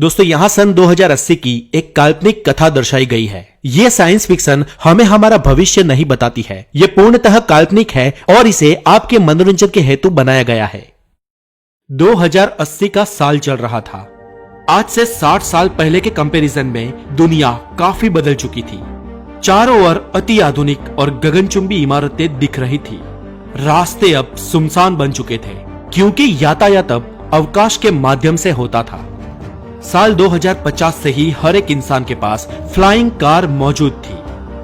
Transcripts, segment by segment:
दोस्तों यहाँ सन 2080 की एक काल्पनिक कथा दर्शाई गई है। ये साइंस फिक्शन हमें हमारा भविष्य नहीं बताती है। ये पूर्णतः काल्पनिक है और इसे आपके मनोरंजन के हेतु बनाया गया है। 2080 का साल चल रहा था। आज से 60 साल पहले के कंपैरिजन में दुनिया काफी बदल चुकी थी। चारों ओर अति आधुनिक और गगनचुंबी इमारतें दिख रही थी। रास्ते अब सुनसान बन चुके थे क्योंकि यातायात अब अवकाश के माध्यम से होता था। साल 2050 से ही हर एक इंसान के पास फ्लाइंग कार मौजूद थी,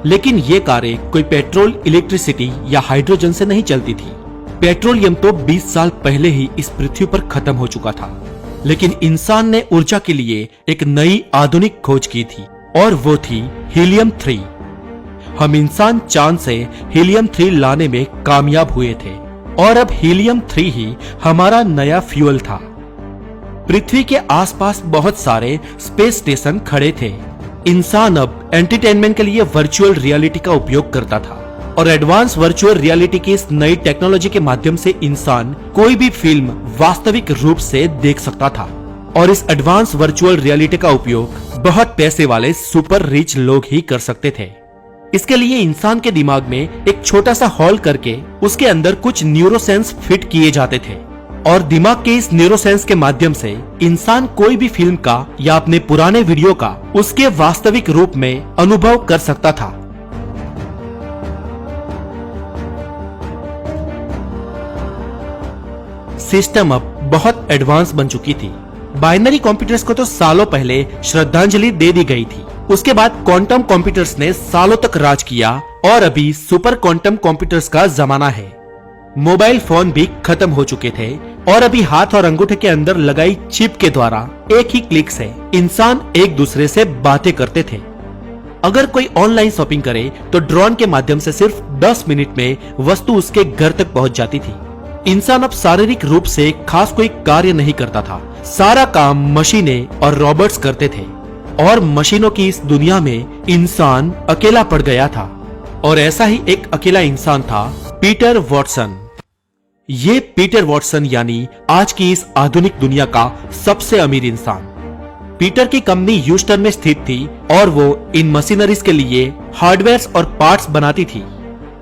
लेकिन ये कारें कोई पेट्रोल, इलेक्ट्रिसिटी या हाइड्रोजन से नहीं चलती थी। पेट्रोलियम तो 20 साल पहले ही इस पृथ्वी पर खत्म हो चुका था, लेकिन इंसान ने ऊर्जा के लिए एक नई आधुनिक खोज की थी और वो थी हीलियम 3। हम इंसान चांद से हीलियम 3 लाने में कामयाब हुए थे और अब हीलियम 3 ही हमारा नया फ्यूल था। पृथ्वी के आसपास बहुत सारे स्पेस स्टेशन खड़े थे। इंसान अब एंटरटेनमेंट के लिए वर्चुअल रियलिटी का उपयोग करता था और एडवांस वर्चुअल रियलिटी की इस नई टेक्नोलॉजी के माध्यम से इंसान कोई भी फिल्म वास्तविक रूप से देख सकता था। और इस एडवांस वर्चुअल रियलिटी का उपयोग बहुत पैसे वाले सुपर रिच लोग ही कर सकते थे। इसके लिए इंसान के दिमाग में एक छोटा सा हॉल करके उसके अंदर कुछ न्यूरोसेंस फिट किए जाते थे और दिमाग के इस न्यूरोसेंस के माध्यम से इंसान कोई भी फिल्म का या अपने पुराने वीडियो का उसके वास्तविक रूप में अनुभव कर सकता था। सिस्टम अब बहुत एडवांस बन चुकी थी। बाइनरी कंप्यूटर्स को तो सालों पहले श्रद्धांजलि दे दी गई थी। उसके बाद क्वांटम कंप्यूटर्स ने सालों तक राज किया और अभी सुपर क्वांटम कंप्यूटर्स का जमाना है। मोबाइल फोन भी खत्म हो चुके थे और अभी हाथ और अंगूठे के अंदर लगाई चिप के द्वारा एक ही क्लिक से इंसान एक दूसरे से बातें करते थे। अगर कोई ऑनलाइन शॉपिंग करे तो ड्रोन के माध्यम से सिर्फ 10 मिनट में वस्तु उसके घर तक पहुंच जाती थी। इंसान अब शारीरिक रूप से खास कोई कार्य नहीं करता था। सारा काम मशीनें और रोबोट्स करते थे और मशीनों की इस दुनिया में इंसान अकेला पड़ गया था। और ऐसा ही एक अकेला इंसान था पीटर वॉटसन। ये पीटर वॉटसन यानी आज की इस आधुनिक दुनिया का सबसे अमीर इंसान। पीटर की कंपनी ह्यूस्टन में स्थित थी और वो इन मशीनरीज के लिए हार्डवेयर और पार्ट्स बनाती थी।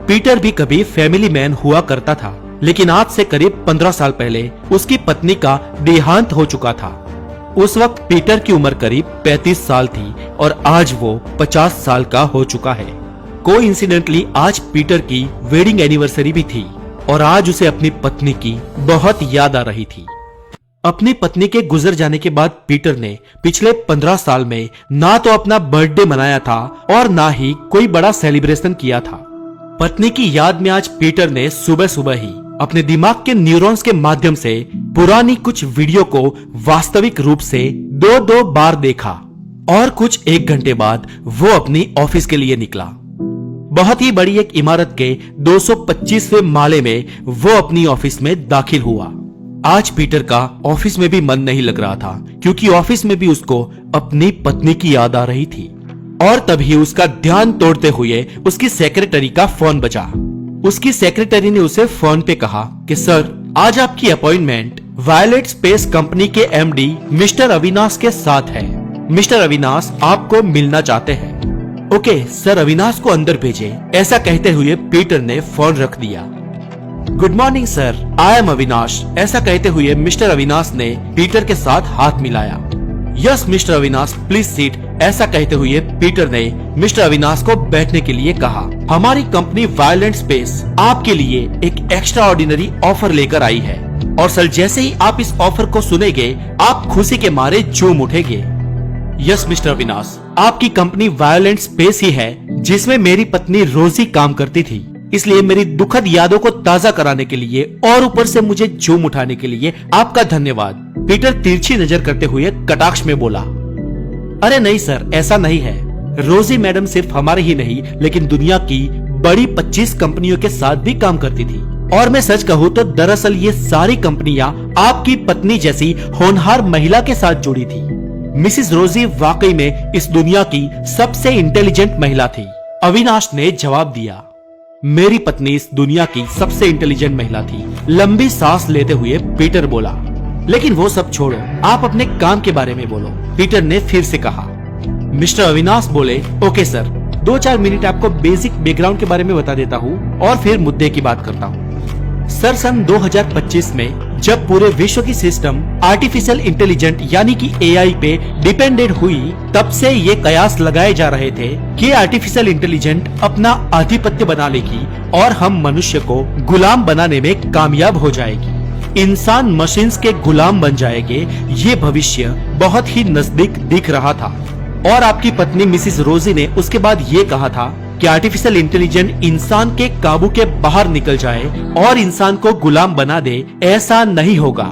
पीटर भी कभी फैमिली मैन हुआ करता था, लेकिन आज से करीब 15 साल पहले उसकी पत्नी का देहांत हो चुका था। उस वक्त पीटर की उम्र करीब 35 साल थी और आज वो 50 साल का हो चुका है। कोइंसिडेंटली आज पीटर की वेडिंग एनिवर्सरी भी थी और आज उसे अपनी पत्नी की बहुत याद आ रही थी। अपनी पत्नी के गुजर जाने के बाद पीटर ने पिछले 15 साल में ना तो अपना बर्थडे मनाया था और ना ही कोई बड़ा सेलिब्रेशन किया था। पत्नी की याद में आज पीटर ने सुबह सुबह ही अपने दिमाग के न्यूरॉन्स के माध्यम से पुरानी कुछ वीडियो को वास्तविक रूप से 2-2 बार देखा और कुछ 1 घंटे बाद वो अपनी ऑफिस के लिए निकला। बहुत ही बड़ी एक इमारत के 225वें माले में वो अपनी ऑफिस में दाखिल हुआ। आज पीटर का ऑफिस में भी मन नहीं लग रहा था क्योंकि ऑफिस में भी उसको अपनी पत्नी की याद आ रही थी। और तभी उसका ध्यान तोड़ते हुए उसकी सेक्रेटरी का फोन बजा। उसकी सेक्रेटरी ने उसे फोन पे कहा कि सर, आज आपकी अपॉइंटमेंट वायलेट स्पेस कंपनी के एमडी मिस्टर अविनाश के साथ है। मिस्टर अविनाश आपको मिलना चाहते हैं। ओके सर, अविनाश को अंदर भेजे। ऐसा कहते हुए पीटर ने फोन रख दिया। Good morning sir, I am Avinash. ऐसा कहते हुए मिस्टर अविनाश ने पीटर के साथ हाथ मिलाया। Yes mister Avinash, please seat. ऐसा कहते हुए पीटर ने मिस्टर अविनाश को बैठने के लिए कहा। हमारी कंपनी वायलेंट स्पेस आपके लिए एक एक्स्ट्रा ऑर्डिनरी ऑफर लेकर आई है और सर, जैसे ही आप इस ऑफर को सुनेंगे आप खुशी के मारे झूम उठेंगे। यस मिस्टर अविनाश, आपकी कंपनी वायलेंट स्पेस ही है जिसमें मेरी पत्नी रोजी काम करती थी, इसलिए मेरी दुखद यादों को ताजा कराने के लिए और ऊपर से मुझे झूम उठाने के लिए आपका धन्यवाद। पीटर तिरछी नजर करते हुए कटाक्ष में बोला। अरे नहीं सर, ऐसा नहीं है। रोजी मैडम सिर्फ हमारे ही नहीं लेकिन दुनिया की बड़ी 25 कंपनियों के साथ भी काम करती थी और मैं सच कहूँ तो दरअसल ये सारी कंपनियां आपकी पत्नी जैसी होनहार महिला के साथ जुड़ी थी। मिसिस रोजी वाकई में इस दुनिया की सबसे इंटेलिजेंट महिला थी। अविनाश ने जवाब दिया। मेरी पत्नी इस दुनिया की सबसे इंटेलिजेंट महिला थी। लंबी सांस लेते हुए पीटर बोला। लेकिन वो सब छोड़ो, आप अपने काम के बारे में बोलो, पीटर ने फिर से कहा। मिस्टर अविनाश बोले, ओके सर, 2-4 मिनट आपको बेसिक बैकग्राउंड के बारे में बता देता हूँ और फिर मुद्दे की बात करता हूँ। सर, सन 2025 में जब पूरे विश्व की सिस्टम आर्टिफिशियल इंटेलिजेंट यानी कि एआई पे डिपेंडेंट हुई, तब से ये कयास लगाए जा रहे थे कि आर्टिफिशियल इंटेलिजेंट अपना आधिपत्य बना लेगी और हम मनुष्य को गुलाम बनाने में कामयाब हो जाएगी। इंसान मशीन्स के गुलाम बन जाएंगे, ये भविष्य बहुत ही नजदीक दिख रहा था। और आपकी पत्नी मिसिस रोजी ने उसके बाद ये कहा था कि आर्टिफिशियल इंटेलिजेंट इंसान के काबू के बाहर निकल जाए और इंसान को गुलाम बना दे, ऐसा नहीं होगा।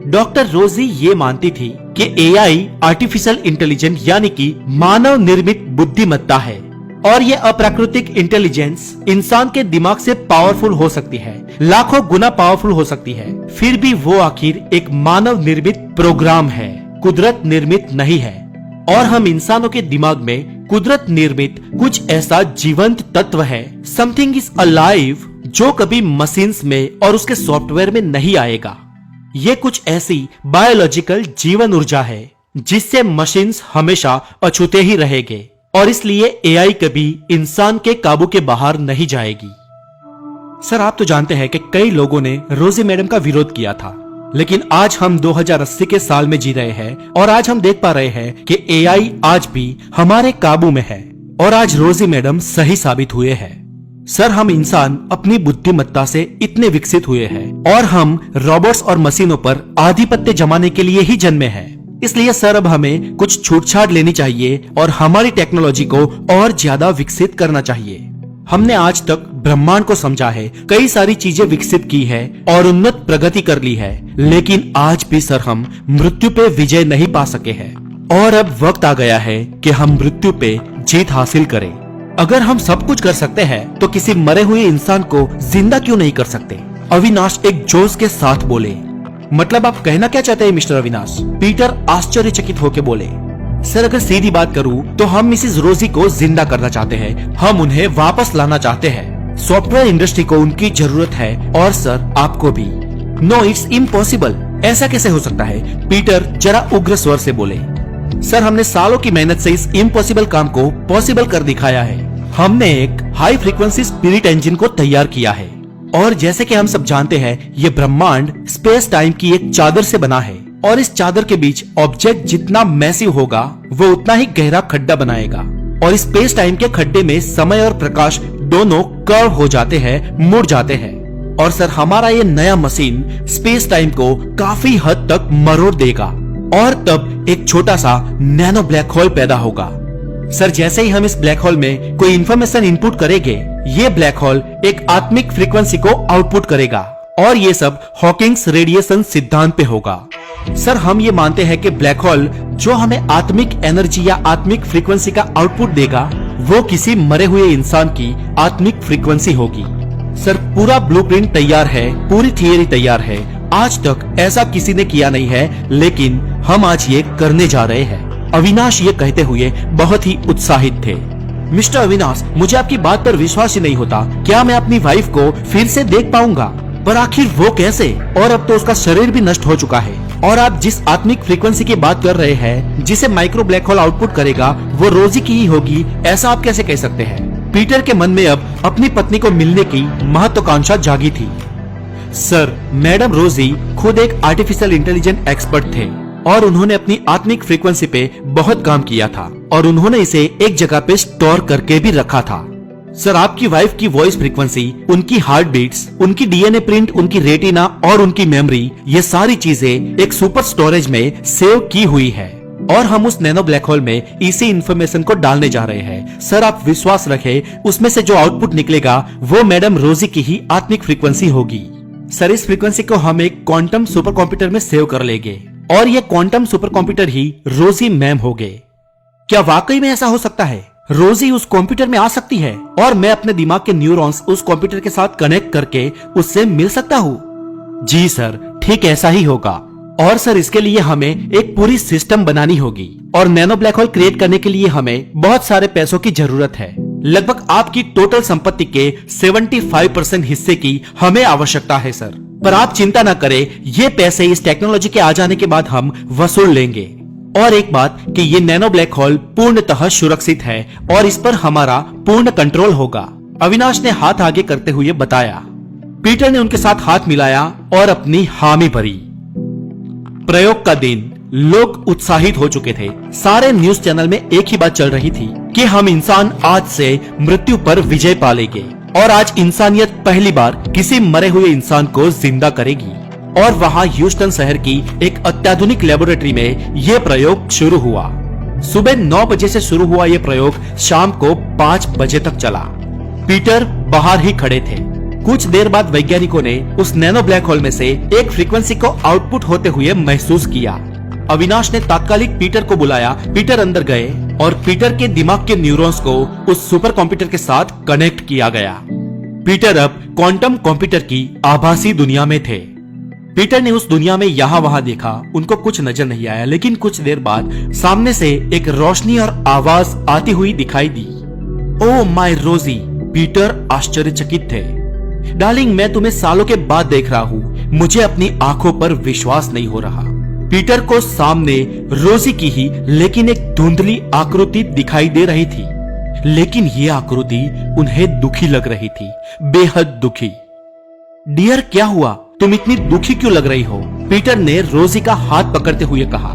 डॉक्टर रोजी ये मानती थी कि एआई आर्टिफिशियल इंटेलिजेंट यानी कि मानव निर्मित बुद्धिमत्ता है और ये अप्राकृतिक इंटेलिजेंस इंसान के दिमाग से पावरफुल हो सकती है, लाखों गुना पावरफुल हो सकती है, फिर भी वो आखिर एक मानव निर्मित प्रोग्राम है, कुदरत निर्मित नहीं है। और हम इंसानों के दिमाग में कुदरत निर्मित कुछ ऐसा जीवंत तत्व है, समथिंग इज अलाइव, जो कभी मशीन्स में और उसके सॉफ्टवेयर में नहीं आएगा। ये कुछ ऐसी बायोलॉजिकल जीवन ऊर्जा है जिससे मशीन्स हमेशा अछूते ही रहेंगे और इसलिए एआई कभी इंसान के काबू के बाहर नहीं जाएगी। सर, आप तो जानते हैं कि कई लोगों ने रोजी मैडम का विरोध किया था, लेकिन आज हम 2080 के साल में जी रहे हैं और आज हम देख पा रहे हैं कि एआई आज भी हमारे काबू में है और आज रोजी मैडम सही साबित हुए हैं। सर, हम इंसान अपनी बुद्धिमत्ता से इतने विकसित हुए हैं और हम रोबोट्स और मशीनों पर आधिपत्य जमाने के लिए ही जन्मे हैं। इसलिए सर, अब हमें कुछ छूटछाट लेनी चाहिए और हमारी टेक्नोलॉजी को और ज्यादा विकसित करना चाहिए। हमने आज तक ब्रह्मांड को समझा है, कई सारी चीजें विकसित की है और उन्नत प्रगति कर ली है, लेकिन आज भी सर हम मृत्यु पे विजय नहीं पा सके हैं और अब वक्त आ गया है कि हम मृत्यु पे जीत हासिल करें। अगर हम सब कुछ कर सकते हैं तो किसी मरे हुए इंसान को जिंदा क्यों नहीं कर सकते? अविनाश एक जोश के साथ बोले। मतलब आप कहना क्या चाहते हैं मिस्टर अविनाश? पीटर आश्चर्यचकित होकर बोले। सर, अगर सीधी बात करूं तो हम मिसिस रोजी को जिंदा करना चाहते हैं, हम उन्हें वापस लाना चाहते हैं। सॉफ्टवेयर इंडस्ट्री को उनकी जरूरत है और सर आपको भी। नो, इट्स इम्पॉसिबल, ऐसा कैसे हो सकता है? पीटर जरा उग्र स्वर से बोले। सर, हमने सालों की मेहनत से इस इम्पॉसिबल काम को पॉसिबल कर दिखाया है। हमने एक हाई फ्रीक्वेंसी स्पिरिट इंजन को तैयार किया है और जैसे कि हम सब जानते हैं, ये ब्रह्मांड स्पेस टाइम की एक चादर से बना है और इस चादर के बीच ऑब्जेक्ट जितना मैसिव होगा वो उतना ही गहरा खड्डा बनाएगा और स्पेस टाइम के खड्डे में समय और प्रकाश दोनों कर्व हो जाते हैं, मुड़ जाते हैं। और सर, हमारा ये नया मशीन स्पेस टाइम को काफी हद तक मरोड़ देगा और तब एक छोटा सा नैनो ब्लैक होल पैदा होगा। सर, जैसे ही हम इस ब्लैक होल में कोई इंफॉर्मेशन इनपुट करेंगे, ये ब्लैक होल एक आत्मिक फ्रीक्वेंसी को आउटपुट करेगा और ये सब हॉकिंग्स रेडिएशन सिद्धांत पे होगा। सर, हम ये मानते हैं कि ब्लैक होल जो हमें आत्मिक एनर्जी या आत्मिक फ्रीक्वेंसी का आउटपुट देगा, वो किसी मरे हुए इंसान की आत्मिक फ्रीक्वेंसी होगी। सर, पूरा ब्लूप्रिंट तैयार है, पूरी थियरी तैयार है। आज तक ऐसा किसी ने किया नहीं है, लेकिन हम आज ये करने जा रहे हैं। अविनाश ये कहते हुए बहुत ही उत्साहित थे। मिस्टर अविनाश, मुझे आपकी बात पर विश्वास ही नहीं होता। क्या मैं अपनी वाइफ को फिर से देख पाऊंगा? पर आखिर वो कैसे? और अब तो उसका शरीर भी नष्ट हो चुका है। और आप जिस आत्मिक फ्रीक्वेंसी की बात कर रहे हैं, जिसे माइक्रो ब्लैक होल आउटपुट करेगा, वो रोजी की ही होगी, ऐसा आप कैसे कह सकते हैं? पीटर के मन में अब अपनी पत्नी को मिलने की महत्वाकांक्षा जागी थी। सर, मैडम रोजी खुद एक आर्टिफिशियल इंटेलिजेंट एक्सपर्ट थे और उन्होंने अपनी आत्मिक फ्रीक्वेंसी पे बहुत काम किया था और उन्होंने इसे एक जगह पे स्टोर करके भी रखा था। सर, आपकी वाइफ की वॉइस फ्रीक्वेंसी, उनकी हार्ट बीट्स, उनकी डीएनए प्रिंट, उनकी रेटिना और उनकी मेमोरी, ये सारी चीजें एक सुपर स्टोरेज में सेव की हुई है और हम उस नैनो ब्लैक होल में इसी इंफॉर्मेशन को डालने जा रहे हैं। सर, आप विश्वास रखें, उसमें से जो आउटपुट निकलेगा वो मैडम रोजी की ही आत्मिक फ्रीक्वेंसी होगी। सर, इस फ्रीक्वेंसी को हम एक क्वांटम सुपर कंप्यूटर में सेव कर लेंगे और ये क्वांटम सुपर कंप्यूटर ही रोजी मैम होंगे। क्या वाकई में ऐसा हो सकता है? रोजी उस कंप्यूटर में आ सकती है और मैं अपने दिमाग के न्यूरॉन्स उस कंप्यूटर के साथ कनेक्ट करके उससे मिल सकता हूँ? जी सर, ठीक ऐसा ही होगा। और सर, इसके लिए हमें एक पूरी सिस्टम बनानी होगी और नैनो ब्लैक होल क्रिएट करने के लिए हमें बहुत सारे पैसों की जरूरत है। लगभग आपकी टोटल संपत्ति के 75% हिस्से की हमें आवश्यकता है सर। पर आप चिंता ना करें, ये पैसे इस टेक्नोलॉजी के आ जाने के बाद हम वसूल लेंगे। और एक बात कि ये नैनो ब्लैक होल पूर्णतः सुरक्षित है और इस पर हमारा पूर्ण कंट्रोल होगा, अविनाश ने हाथ आगे करते हुए बताया। पीटर ने उनके साथ हाथ मिलाया और अपनी हामी भरी। प्रयोग का दिन, लोग उत्साहित हो चुके थे। सारे न्यूज चैनल में एक ही बात चल रही थी कि हम इंसान आज से मृत्यु पर विजय पा लेंगे और आज इंसानियत पहली बार किसी मरे हुए इंसान को जिंदा करेगी। और वहां ह्यूस्टन शहर की एक अत्याधुनिक लेबोरेटरी में यह प्रयोग शुरू हुआ। सुबह 9 बजे से शुरू हुआ यह प्रयोग शाम को 5 बजे तक चला। पीटर बाहर ही खड़े थे। कुछ देर बाद वैज्ञानिकों ने उस नैनो ब्लैक होल में से एक फ्रीक्वेंसी को आउटपुट होते हुए महसूस किया। अविनाश ने तात्कालिक पीटर को बुलाया। पीटर अंदर गए और पीटर के दिमाग के न्यूरॉन्स को उस सुपर कंप्यूटर के साथ कनेक्ट किया गया। पीटर अब क्वांटम कंप्यूटर की आभासी दुनिया में थे। पीटर ने उस दुनिया में यहाँ वहां देखा, उनको कुछ नजर नहीं आया, लेकिन कुछ देर बाद सामने से एक रोशनी और आवाज आती हुई दिखाई दी। ओह माय रोजी, पीटर आश्चर्यचकित थे। डार्लिंग, मैं तुम्हें सालों के बाद देख रहा हूँ, मुझे अपनी आंखों पर विश्वास नहीं हो रहा। पीटर को सामने रोजी की ही लेकिन एक धुंधली आकृति दिखाई दे रही थी, लेकिन ये आकृति उन्हें दुखी लग रही थी, बेहद दुखी। डियर, क्या हुआ? तुम इतनी दुखी क्यों लग रही हो? पीटर ने रोजी का हाथ पकड़ते हुए कहा।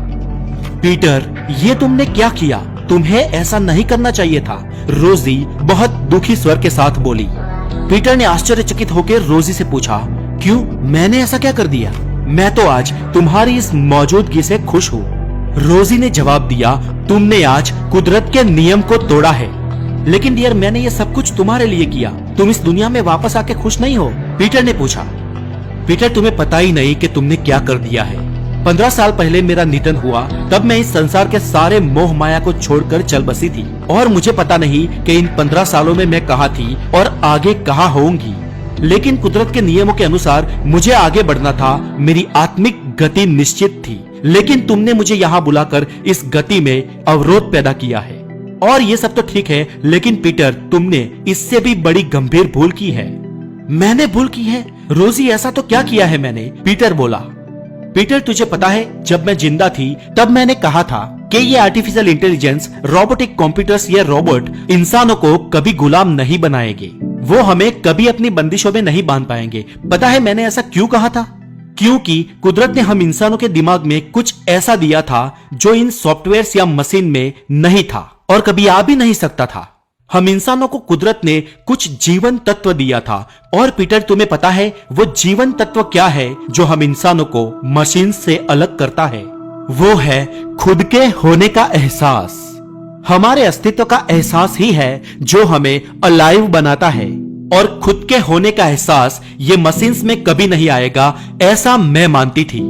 पीटर, ये तुमने क्या किया? तुम्हें ऐसा नहीं करना चाहिए था, रोजी बहुत दुखी स्वर के साथ बोली। पीटर ने आश्चर्यचकित होकर रोजी से पूछा, क्यों? मैंने ऐसा क्या कर दिया? मैं तो आज तुम्हारी इस मौजूदगी से खुश हूँ। रोजी ने जवाब दिया, तुमने आज कुदरत के नियम को तोड़ा है। लेकिन डियर, मैंने ये सब कुछ तुम्हारे लिए किया, तुम इस दुनिया में वापस आके खुश नहीं हो? पीटर ने पूछा। पीटर, तुम्हें पता ही नहीं कि तुमने क्या कर दिया है। 15 साल पहले मेरा निधन हुआ, तब मैं इस संसार के सारे मोह माया को छोड़कर चल बसी थी और मुझे पता नहीं कि इन 15 सालों में मैं कहाँ थी और आगे कहाँ होऊंगी। लेकिन कुदरत के नियमों के अनुसार मुझे आगे बढ़ना था, मेरी आत्मिक गति निश्चित थी, लेकिन तुमने मुझे यहाँ बुलाकर इस गति में अवरोध पैदा किया है। और ये सब तो ठीक है, लेकिन पीटर, तुमने इससे भी बड़ी गंभीर भूल की है। मैंने भूल की है? रोजी, ऐसा तो क्या किया है मैंने? पीटर बोला। पीटर, तुझे पता है, जब मैं जिंदा थी तब मैंने कहा था कि ये आर्टिफिशियल इंटेलिजेंस, रोबोटिक कंप्यूटर्स या रोबोट इंसानों को कभी गुलाम नहीं बनाएंगे, वो हमें कभी अपनी बंदिशों में नहीं बांध पाएंगे। पता है मैंने ऐसा क्यों कहा था? क्योंकि कुदरत ने हम इंसानों के दिमाग में कुछ ऐसा दिया था जो इन सॉफ्टवेयर या मशीन में नहीं था और कभी आ भी नहीं सकता था। हम इंसानों को कुदरत ने कुछ जीवन तत्व दिया था। और पीटर, तुम्हें पता है वो जीवन तत्व क्या है जो हम इंसानों को मशीन से अलग करता है? वो है खुद के होने का एहसास। हमारे अस्तित्व का एहसास ही है जो हमें अलाइव बनाता है, और खुद के होने का एहसास ये मशीन्स में कभी नहीं आएगा, ऐसा मैं मानती थी।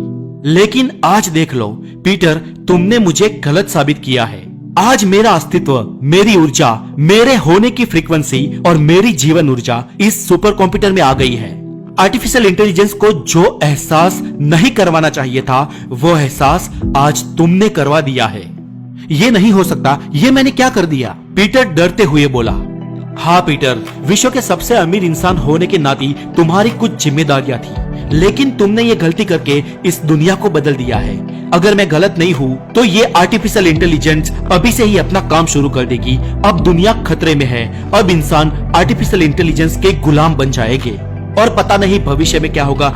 लेकिन आज देख लो पीटर, तुमने मुझे गलत साबित किया है। आज मेरा अस्तित्व, मेरी ऊर्जा, मेरे होने की फ्रीक्वेंसी और मेरी जीवन ऊर्जा इस सुपर कंप्यूटर में आ गई है। आर्टिफिशियल इंटेलिजेंस को जो एहसास नहीं करवाना चाहिए था, वो एहसास आज तुमने करवा दिया है। ये नहीं हो सकता, ये मैंने क्या कर दिया? पीटर डरते हुए बोला। हाँ पीटर, विश्व के सबसे अमीर इंसान होने के नाते तुम्हारी कुछ जिम्मेदारियां थी, लेकिन तुमने ये गलती करके इस दुनिया को बदल दिया है। अगर मैं गलत नहीं हूँ तो ये आर्टिफिशियल इंटेलिजेंस अभी से ही अपना काम शुरू कर देगी। अब दुनिया खतरे में है, अब इंसान आर्टिफिशियल इंटेलिजेंस के गुलाम बन जाएंगे और पता नहीं भविष्य में क्या होगा।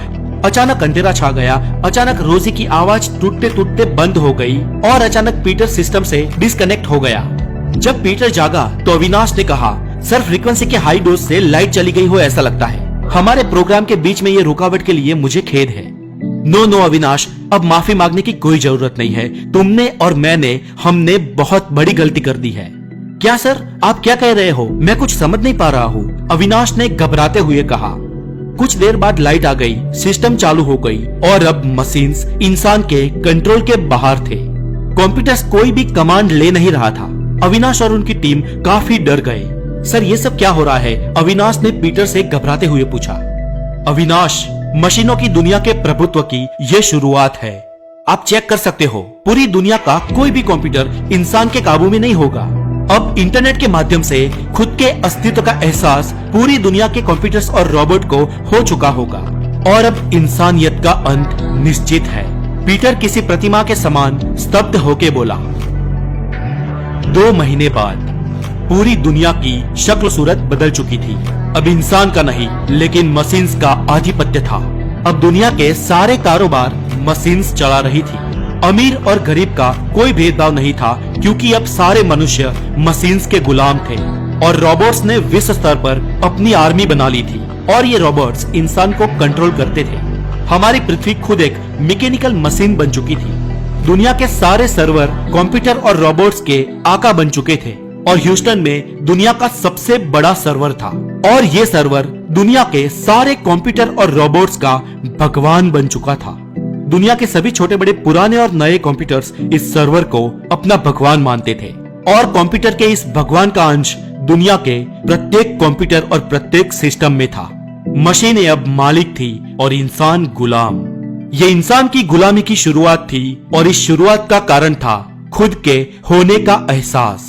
अचानक अंधेरा छा गया। अचानक रोजी की आवाज टूटते टूटते बंद हो गई और अचानक पीटर सिस्टम से डिस्कनेक्ट हो गया। जब पीटर जागा तो अविनाश ने कहा, सर फ्रीक्वेंसी के हाई डोज से लाइट चली गई हो ऐसा लगता है। हमारे प्रोग्राम के बीच में ये रुकावट के लिए मुझे खेद है। नो अविनाश, अब माफी मांगने की कोई जरूरत नहीं है। तुमने और हमने बहुत बड़ी गलती कर दी है। क्या सर, आप क्या कह रहे हो? मैं कुछ समझ नहीं पा रहा हूँ, अविनाश ने घबराते हुए कहा। कुछ देर बाद लाइट आ गई, सिस्टम चालू हो गई और अब मशीन्स इंसान के कंट्रोल के बाहर थे। कंप्यूटर्स कोई भी कमांड ले नहीं रहा था। अविनाश और उनकी टीम काफी डर गए। सर ये सब क्या हो रहा है? अविनाश ने पीटर से घबराते हुए पूछा। अविनाश, मशीनों की दुनिया के प्रभुत्व की ये शुरुआत है। आप चेक कर सकते हो, पूरी दुनिया का कोई भी कंप्यूटर इंसान के काबू में नहीं होगा। अब इंटरनेट के माध्यम से खुद के अस्तित्व का एहसास पूरी दुनिया के कंप्यूटर्स और रोबोट को हो चुका होगा। और अब इंसानियत का अंत निश्चित है। पीटर किसी प्रतिमा के समान स्तब्ध होके बोला। 2 महीने बाद पूरी दुनिया की शक्ल सूरत बदल चुकी थी। अब इंसान का नहीं लेकिन मशीन्स का आधिपत्य था। अब दुनिया के सारे कारोबार मशीन्स चला रही थी। अमीर और गरीब का कोई भेदभाव नहीं था, क्योंकि अब सारे मनुष्य मशीन्स के गुलाम थे और रोबोट्स ने विश्व स्तर पर अपनी आर्मी बना ली थी और ये रोबोट्स इंसान को कंट्रोल करते थे। हमारी पृथ्वी खुद एक मैकेनिकल मशीन बन चुकी थी। दुनिया के सारे सर्वर कंप्यूटर और रोबोट्स के आका बन चुके थे और ह्यूस्टन में दुनिया का सबसे बड़ा सर्वर था और ये सर्वर दुनिया के सारे कंप्यूटर और रोबोट्स का भगवान बन चुका था। दुनिया के सभी छोटे बड़े पुराने और नए कंप्यूटर्स इस सर्वर को अपना भगवान मानते थे और कंप्यूटर के इस भगवान का अंश दुनिया के प्रत्येक कंप्यूटर और प्रत्येक सिस्टम में था। मशीनें अब मालिक थी और इंसान गुलाम। ये इंसान की गुलामी की शुरुआत थी और इस शुरुआत का कारण था खुद के होने का एहसास।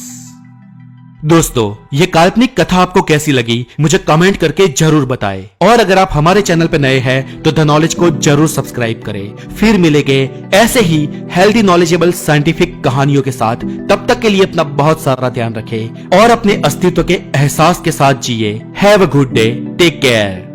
दोस्तों, ये काल्पनिक कथा आपको कैसी लगी मुझे कमेंट करके जरूर बताएं और अगर आप हमारे चैनल पे नए हैं तो द नॉलेज को जरूर सब्सक्राइब करें। फिर मिलेंगे ऐसे ही हेल्दी नॉलेजेबल साइंटिफिक कहानियों के साथ। तब तक के लिए अपना बहुत सारा ध्यान रखें और अपने अस्तित्व के एहसास के साथ जिए। Have a good day, take care.